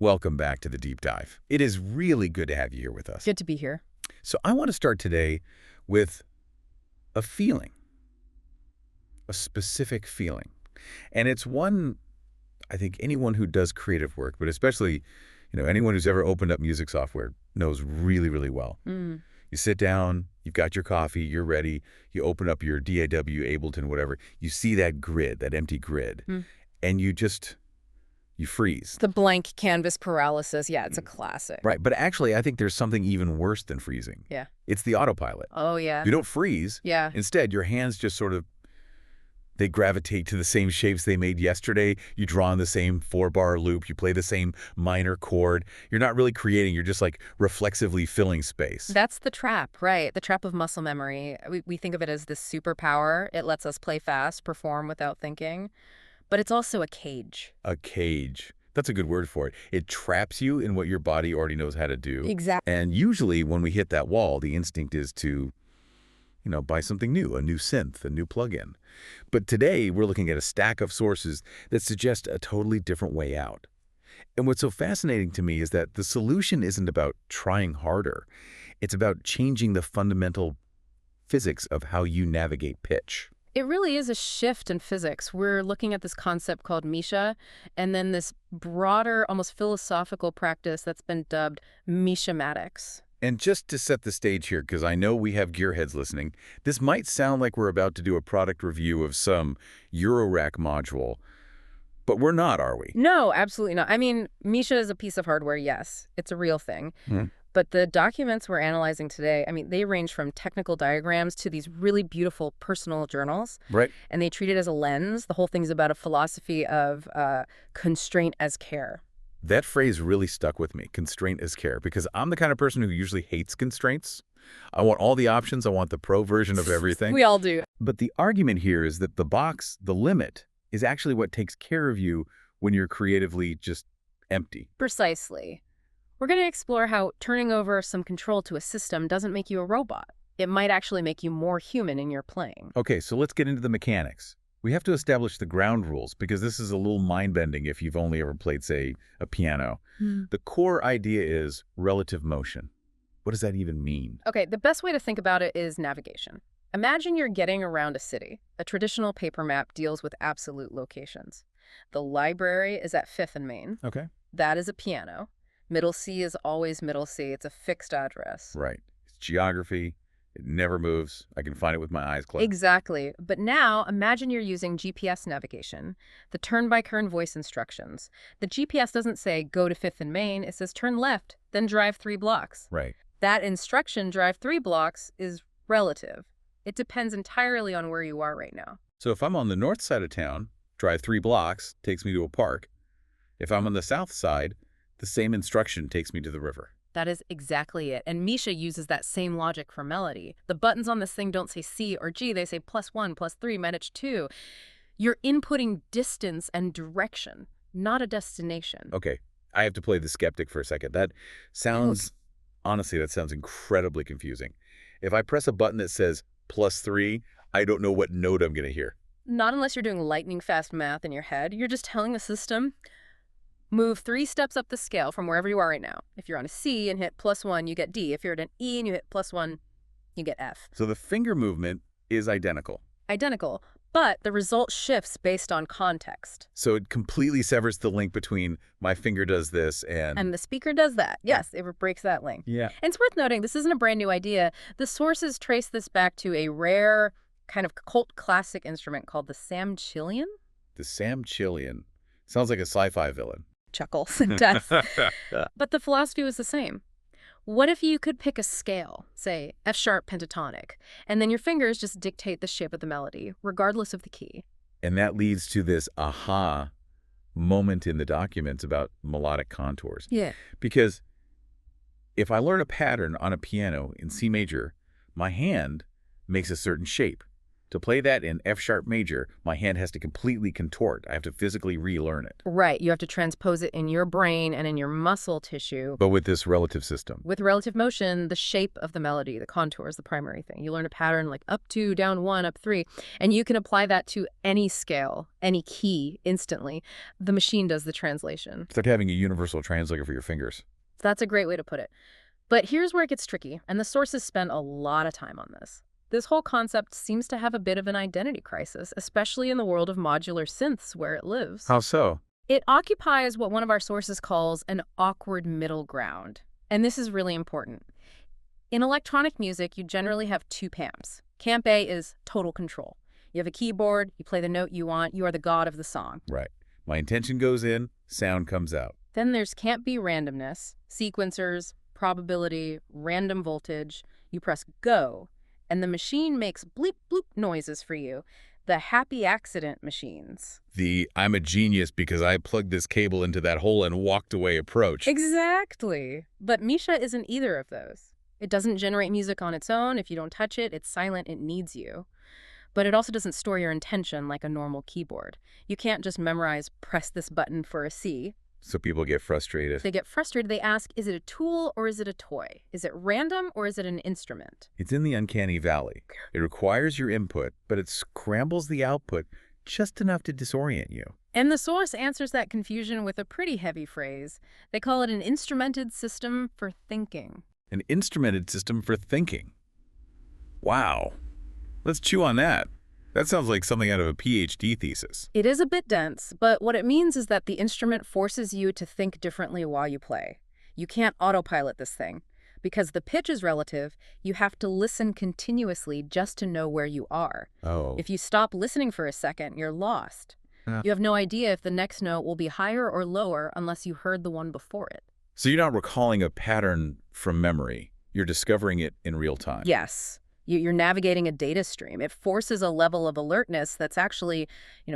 Welcome back to the Deep Dive. It is really good to have you here with us. Good to be here. So I want to start today with a feeling, a specific feeling. And it's one I think anyone who does creative work, but especially, anyone who's ever opened up music software knows really, really well. You sit down, you've got your coffee, you're ready, you open up your DAW, Ableton, whatever. You see that grid, that empty grid, and you freeze. The blank canvas paralysis. Yeah, it's a classic. Right. But actually, I think there's something even worse than freezing. Yeah. It's the autopilot. Oh, yeah. You don't freeze. Yeah. Instead, your hands just they gravitate to the same shapes they made yesterday. You draw on the same 4-bar loop. You play the same minor chord. You're not really creating. You're just reflexively filling space. That's the trap, right? The trap of muscle memory. We think of it as this superpower. It lets us play fast, perform without thinking. But it's also a cage. A cage. That's a good word for it. It traps you in what your body already knows how to do. Exactly. And usually when we hit that wall, the instinct is to, buy something new, a new synth, a new plugin. But today we're looking at a stack of sources that suggest a totally different way out. And what's so fascinating to me is that the solution isn't about trying harder. It's about changing the fundamental physics of how you navigate pitch. It really is a shift in physics. We're looking at this concept called Misha, and then this broader, almost philosophical practice that's been dubbed Mishamatics. And just to set the stage here, because I know we have gearheads listening, this might sound like we're about to do a product review of some Eurorack module, but we're not, are we? No, absolutely not. I mean, Misha is a piece of hardware, yes. It's a real thing. But the documents we're analyzing today, they range from technical diagrams to these really beautiful personal journals. Right. And they treat it as a lens. The whole thing's about a philosophy of constraint as care. That phrase really stuck with me, constraint as care, because I'm the kind of person who usually hates constraints. I want all the options. I want the pro version of everything. We all do. But the argument here is that the box, the limit, is actually what takes care of you when you're creatively just empty. Precisely. We're going to explore how turning over some control to a system doesn't make you a robot. It might actually make you more human in your playing. Okay, so let's get into the mechanics. We have to establish the ground rules because this is a little mind-bending if you've only ever played, say, a piano. The core idea is relative motion. What does that even mean? Okay, the best way to think about it is navigation. Imagine you're getting around a city. A traditional paper map deals with absolute locations. The library is at 5th and Main. Okay. That is a piano. Middle C is always middle C. It's a fixed address. Right. It's geography. It never moves. I can find it with my eyes closed. Exactly. But now, imagine you're using GPS navigation, the turn-by-turn voice instructions. The GPS doesn't say, go to 5th and Main. It says, turn left, then drive 3 blocks. Right. That instruction, drive 3 blocks, is relative. It depends entirely on where you are right now. So if I'm on the north side of town, drive 3 blocks, takes me to a park. If I'm on the south side, the same instruction takes me to the river. That is exactly it. And Misha uses that same logic for melody. The buttons on this thing don't say C or G. They say +1, +3, -2. You're inputting distance and direction, not a destination. Okay. I have to play the skeptic for a second. Honestly, that sounds incredibly confusing. If I press a button that says +3, I don't know what note I'm going to hear. Not unless you're doing lightning fast math in your head. You're just telling the system, move 3 steps up the scale from wherever you are right now. If you're on a C and hit +1, you get D. If you're at an E and you hit +1, you get F. So the finger movement is identical. Identical, but the result shifts based on context. So it completely severs the link between my finger does this and... And the speaker does that. Yes, it breaks that link. Yeah. And it's worth noting, this isn't a brand new idea. The sources trace this back to a rare kind of cult classic instrument called the Samchillion. The Samchillion. Sounds like a sci-fi villain. Chuckles and death. But the philosophy was the same. What if you could pick a scale, say F-sharp pentatonic, and then your fingers just dictate the shape of the melody, regardless of the key? And that leads to this aha moment in the documents about melodic contours. Yeah. Because if I learn a pattern on a piano in C major, my hand makes a certain shape. To play that in F-sharp major, my hand has to completely contort. I have to physically relearn it. Right, you have to transpose it in your brain and in your muscle tissue. But with this relative system. With relative motion, the shape of the melody, the contour is the primary thing. You learn a pattern like up 2, down 1, up 3, and you can apply that to any scale, any key instantly. The machine does the translation. It's like having a universal translator for your fingers. That's a great way to put it. But here's where it gets tricky, and the sources spend a lot of time on this. This whole concept seems to have a bit of an identity crisis, especially in the world of modular synths where it lives. How so? It occupies what one of our sources calls an awkward middle ground. And this is really important. In electronic music, you generally have two camps. Camp A is total control. You have a keyboard, you play the note you want, you are the god of the song. Right. My intention goes in, sound comes out. Then there's Camp B randomness, sequencers, probability, random voltage. You press go, and the machine makes bleep bloop noises for you. The happy accident machines. The I'm a genius because I plugged this cable into that hole and walked away approach. Exactly. But Misha isn't either of those. It doesn't generate music on its own. If you don't touch it, it's silent, it needs you. But it also doesn't store your intention like a normal keyboard. You can't just memorize, press this button for a C. So people get frustrated. They get frustrated. They ask, is it a tool or is it a toy? Is it random or is it an instrument? It's in the uncanny valley. It requires your input, but it scrambles the output just enough to disorient you. And the source answers that confusion with a pretty heavy phrase. They call it an instrumented system for thinking. An instrumented system for thinking. Wow. Let's chew on that. That sounds like something out of a PhD thesis. It is a bit dense, but what it means is that the instrument forces you to think differently while you play. You can't autopilot this thing. Because the pitch is relative, you have to listen continuously just to know where you are. Oh. If you stop listening for a second, you're lost. You have no idea if the next note will be higher or lower unless you heard the one before it. So you're not recalling a pattern from memory. You're discovering it in real time. Yes. You're navigating a data stream. It forces a level of alertness that's actually,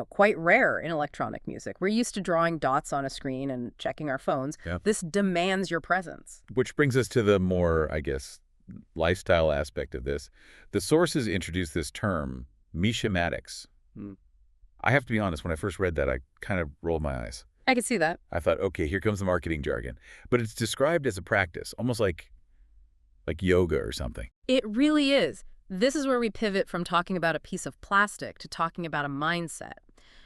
quite rare in electronic music. We're used to drawing dots on a screen and checking our phones. Yep. This demands your presence. Which brings us to the more, I guess, lifestyle aspect of this. The sources introduced this term, Misha-matics. I have to be honest, when I first read that, I kind of rolled my eyes. I can see that. I thought, okay, here comes the marketing jargon. But it's described as a practice, almost like yoga or something. It really is. This is where we pivot from talking about a piece of plastic to talking about a mindset.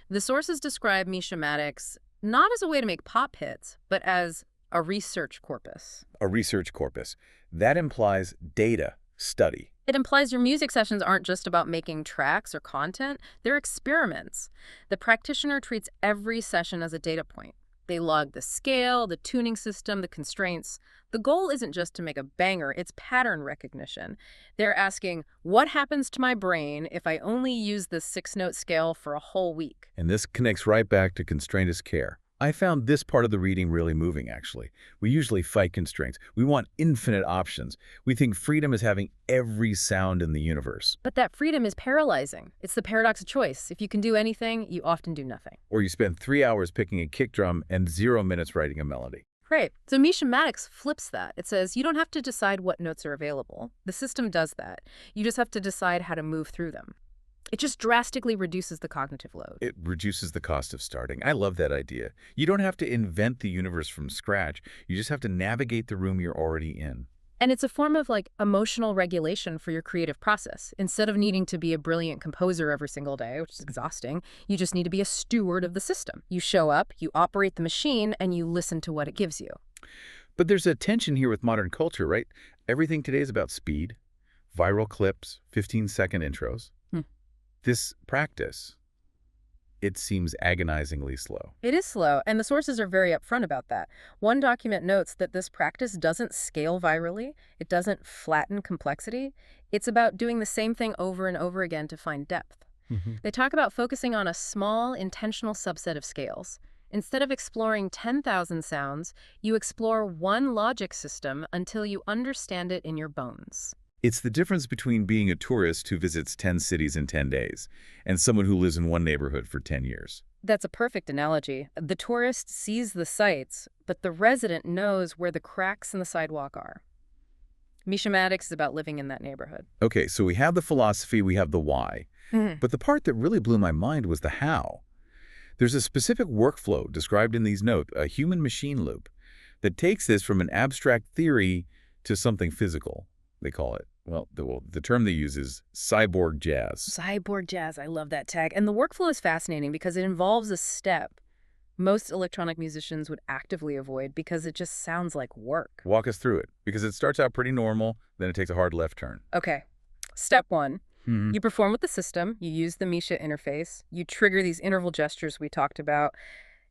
The sources describe Misha-matics not as a way to make pop hits, but as a research corpus. A research corpus. That implies data, study. It implies your music sessions aren't just about making tracks or content, they're experiments. The practitioner treats every session as a data point. They log the scale, the tuning system, the constraints. The goal isn't just to make a banger, it's pattern recognition. They're asking, what happens to my brain if I only use this 6-note scale for a whole week? And this connects right back to constraint is care. I found this part of the reading really moving, actually. We usually fight constraints. We want infinite options. We think freedom is having every sound in the universe. But that freedom is paralyzing. It's the paradox of choice. If you can do anything, you often do nothing. Or you spend 3 hours picking a kick drum and 0 minutes writing a melody. Right. So Misha-matics flips that. It says you don't have to decide what notes are available. The system does that. You just have to decide how to move through them. It just drastically reduces the cognitive load. It reduces the cost of starting. I love that idea. You don't have to invent the universe from scratch. You just have to navigate the room you're already in. And it's a form of emotional regulation for your creative process. Instead of needing to be a brilliant composer every single day, which is exhausting, you just need to be a steward of the system. You show up, you operate the machine, and you listen to what it gives you. But there's a tension here with modern culture, right? Everything today is about speed, viral clips, 15-second intros. This practice, it seems agonizingly slow. It is slow, and the sources are very upfront about that. One document notes that this practice doesn't scale virally. It doesn't flatten complexity. It's about doing the same thing over and over again to find depth. They talk about focusing on a small, intentional subset of scales. Instead of exploring 10,000 sounds, you explore one logic system until you understand it in your bones. It's the difference between being a tourist who visits 10 cities in 10 days and someone who lives in one neighborhood for 10 years. That's a perfect analogy. The tourist sees the sights, but the resident knows where the cracks in the sidewalk are. Misha-matics is about living in that neighborhood. Okay, so we have the philosophy, we have the why. Mhm. But the part that really blew my mind was the how. There's a specific workflow described in these notes, a human-machine loop, that takes this from an abstract theory to something physical, they call it. Well, the term they use is cyborg jazz. Cyborg jazz, I love that tag. And the workflow is fascinating because it involves a step most electronic musicians would actively avoid because it just sounds like work. Walk us through it, because it starts out pretty normal, then it takes a hard left turn. Okay, step one. Hmm. You perform with the system, you use the Misha interface, you trigger these interval gestures we talked about.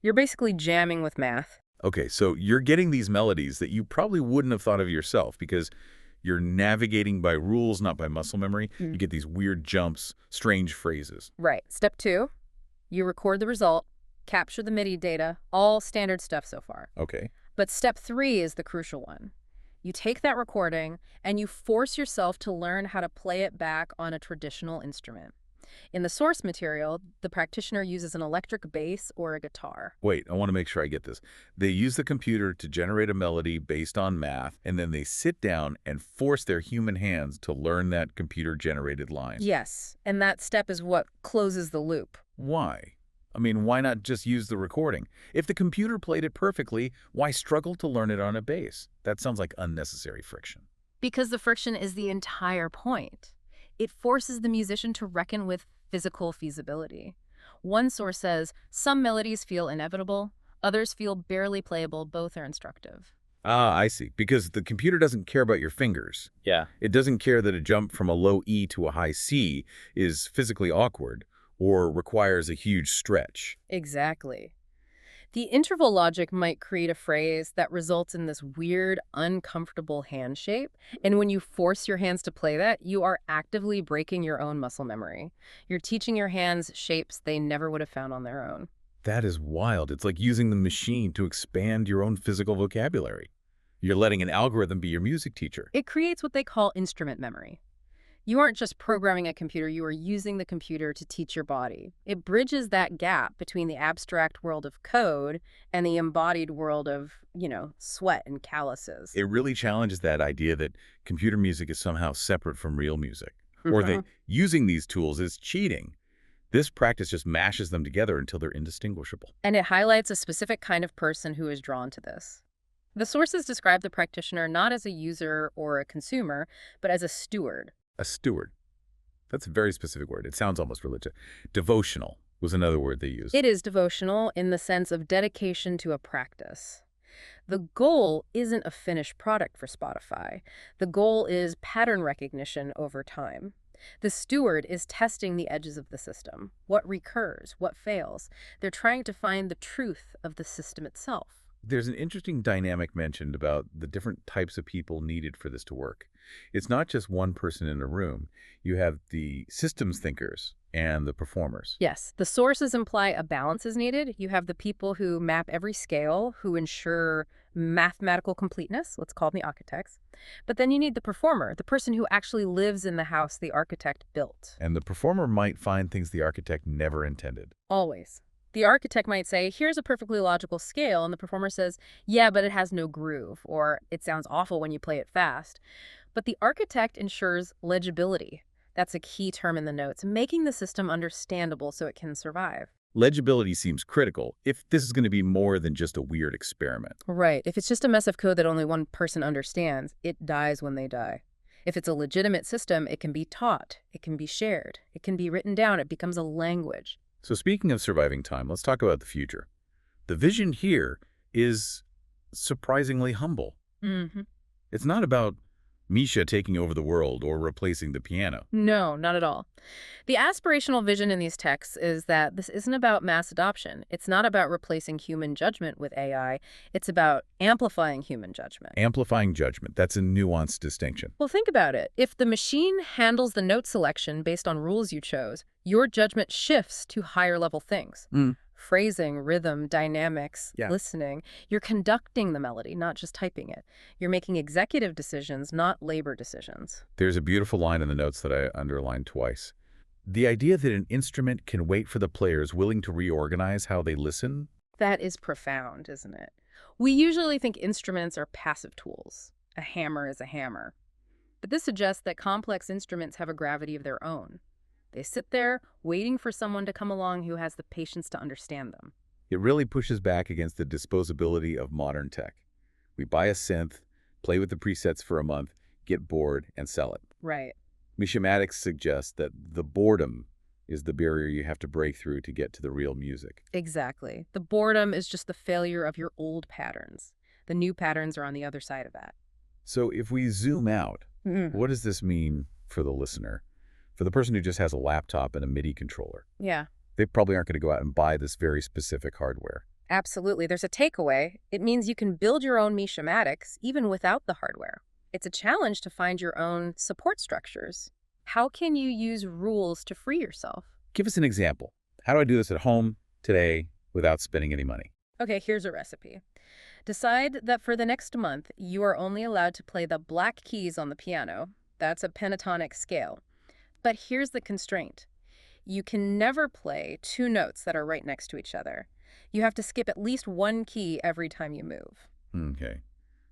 You're basically jamming with math. Okay, so you're getting these melodies that you probably wouldn't have thought of yourself because you're navigating by rules, not by muscle memory. You get these weird jumps, strange phrases. Right. Step two, you record the result, capture the MIDI data, all standard stuff so far. Okay. But step three is the crucial one. You take that recording and you force yourself to learn how to play it back on a traditional instrument. In the source material, the practitioner uses an electric bass or a guitar. Wait, I want to make sure I get this. They use the computer to generate a melody based on math, and then they sit down and force their human hands to learn that computer-generated line. Yes, and that step is what closes the loop. Why? I mean, why not just use the recording? If the computer played it perfectly, why struggle to learn it on a bass? That sounds like unnecessary friction. Because the friction is the entire point. It forces the musician to reckon with physical feasibility. One source says, some melodies feel inevitable, others feel barely playable, both are instructive. Ah, I see. Because the computer doesn't care about your fingers. Yeah. It doesn't care that a jump from a low E to a high C is physically awkward or requires a huge stretch. Exactly. The interval logic might create a phrase that results in this weird, uncomfortable hand shape. And when you force your hands to play that, you are actively breaking your own muscle memory. You're teaching your hands shapes they never would have found on their own. That is wild. It's like using the machine to expand your own physical vocabulary. You're letting an algorithm be your music teacher. It creates what they call instrument memory. You aren't just programming a computer, you are using the computer to teach your body. It bridges that gap between the abstract world of code and the embodied world of, sweat and calluses. It really challenges that idea that computer music is somehow separate from real music, or that using these tools is cheating. This practice just mashes them together until they're indistinguishable. And it highlights a specific kind of person who is drawn to this. The sources describe the practitioner not as a user or a consumer, but as a steward. A steward. That's a very specific word. It sounds almost religious. Devotional was another word they used. It is devotional in the sense of dedication to a practice. The goal isn't a finished product for Spotify. The goal is pattern recognition over time. The steward is testing the edges of the system. What recurs? What fails? They're trying to find the truth of the system itself. There's an interesting dynamic mentioned about the different types of people needed for this to work. It's not just one person in a room. You have the systems thinkers and the performers. Yes, the sources imply a balance is needed. You have the people who map every scale, who ensure mathematical completeness, let's call them the architects. But then you need the performer, the person who actually lives in the house the architect built. And the performer might find things the architect never intended. Always. The architect might say, here's a perfectly logical scale, and the performer says, yeah, but it has no groove, or it sounds awful when you play it fast. But the architect ensures legibility. That's a key term in the notes, making the system understandable so it can survive. Legibility seems critical if this is going to be more than just a weird experiment. Right. If it's just a mess of code that only one person understands, it dies when they die. If it's a legitimate system, it can be taught, it can be shared, it can be written down, it becomes a language. So speaking of surviving time, let's talk about the future. The vision here is surprisingly humble. Mm-hmm. It's not about Misha taking over the world or replacing the piano. No, not at all. The aspirational vision in these texts is that this isn't about mass adoption. It's not about replacing human judgment with AI. It's about amplifying human judgment. Amplifying judgment, that's a nuanced distinction. Well, think about it. If the machine handles the note selection based on rules you chose, your judgment shifts to higher level things. Phrasing, rhythm, dynamics, listening. You're conducting the melody, not just typing it. You're making executive decisions, not labor decisions. There's a beautiful line in the notes that I underlined twice. The idea that an instrument can wait for the players willing to reorganize how they listen. That is profound, isn't it? We usually think instruments are passive tools. A hammer is a hammer. But this suggests that complex instruments have a gravity of their own. They sit there waiting for someone to come along who has the patience to understand them. It really pushes back against the disposability of modern tech. We buy a synth, play with the presets for a month, get bored, and sell it. Right. Misha suggests that the boredom is the barrier you have to break through to get to the real music. Exactly. The boredom is just the failure of your old patterns. The new patterns are on the other side of that. So if we zoom out, Mm. what does this mean for the listener? For the person who just has a laptop and a MIDI controller? Yeah, They probably aren't going to go out and buy this very specific hardware. absolutely. There's a takeaway. It means you can build your own Mishamatics even without the hardware. It's a challenge to find your own support structures. How can you use rules to free yourself? Give us an example. How do I do this at home, today, without spending any money? Okay, here's a recipe. Decide that for the next month, you are only allowed to play the black keys on the piano. That's a pentatonic scale. But here's the constraint. You can never play two notes that are right next to each other. You have to skip at least one key every time you move. Okay,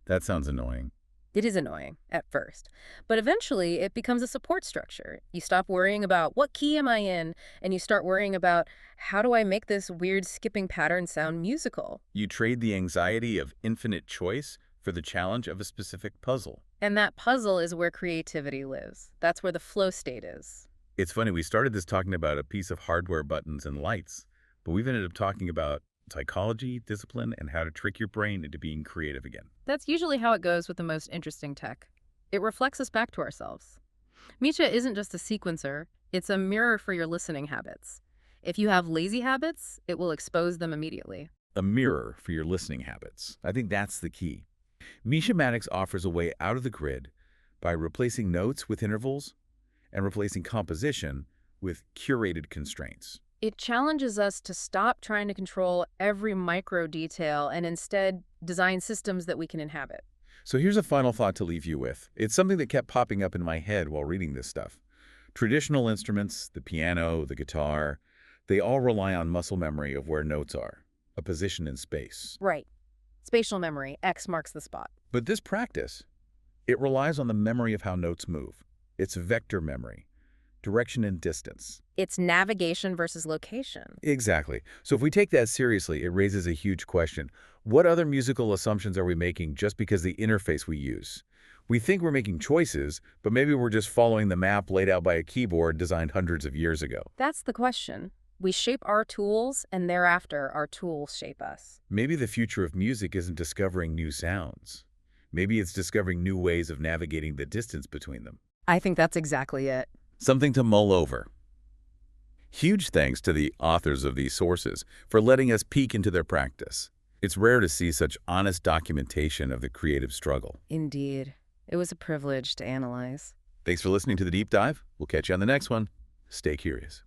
that sounds annoying. It is annoying at first, but eventually it becomes a support structure. You stop worrying about what key am I in, and you start worrying about how do I make this weird skipping pattern sound musical? You trade the anxiety of infinite choice for the challenge of a specific puzzle. And that puzzle is where creativity lives. That's where the flow state is. It's funny, we started this talking about a piece of hardware buttons and lights, but we've ended up talking about psychology, discipline, and how to trick your brain into being creative again. That's usually how it goes with the most interesting tech. It reflects us back to ourselves. Misha isn't just a sequencer, it's a mirror for your listening habits. If you have lazy habits, it will expose them immediately. A mirror for your listening habits. I think that's the key. Misha offers a way out of the grid by replacing notes with intervals and replacing composition with curated constraints. It challenges us to stop trying to control every micro detail and instead design systems that we can inhabit. So here's a final thought to leave you with. It's something that kept popping up in my head while reading this stuff. Traditional instruments, the piano, the guitar, they all rely on muscle memory of where notes are, a position in space. Right. Spatial memory, X marks the spot. But this practice, it relies on the memory of how notes move. It's vector memory, direction and distance. It's navigation versus location. Exactly. So if we take that seriously, it raises a huge question. What other musical assumptions are we making just because the interface we use? We think we're making choices, but maybe we're just following the map laid out by a keyboard designed hundreds of years ago. That's the question. We shape our tools, and thereafter, our tools shape us. Maybe the future of music isn't discovering new sounds. Maybe it's discovering new ways of navigating the distance between them. I think that's exactly it. Something to mull over. Huge thanks to the authors of these sources for letting us peek into their practice. It's rare to see such honest documentation of the creative struggle. Indeed. It was a privilege to analyze. Thanks for listening to The Deep Dive. We'll catch you on the next one. Stay curious.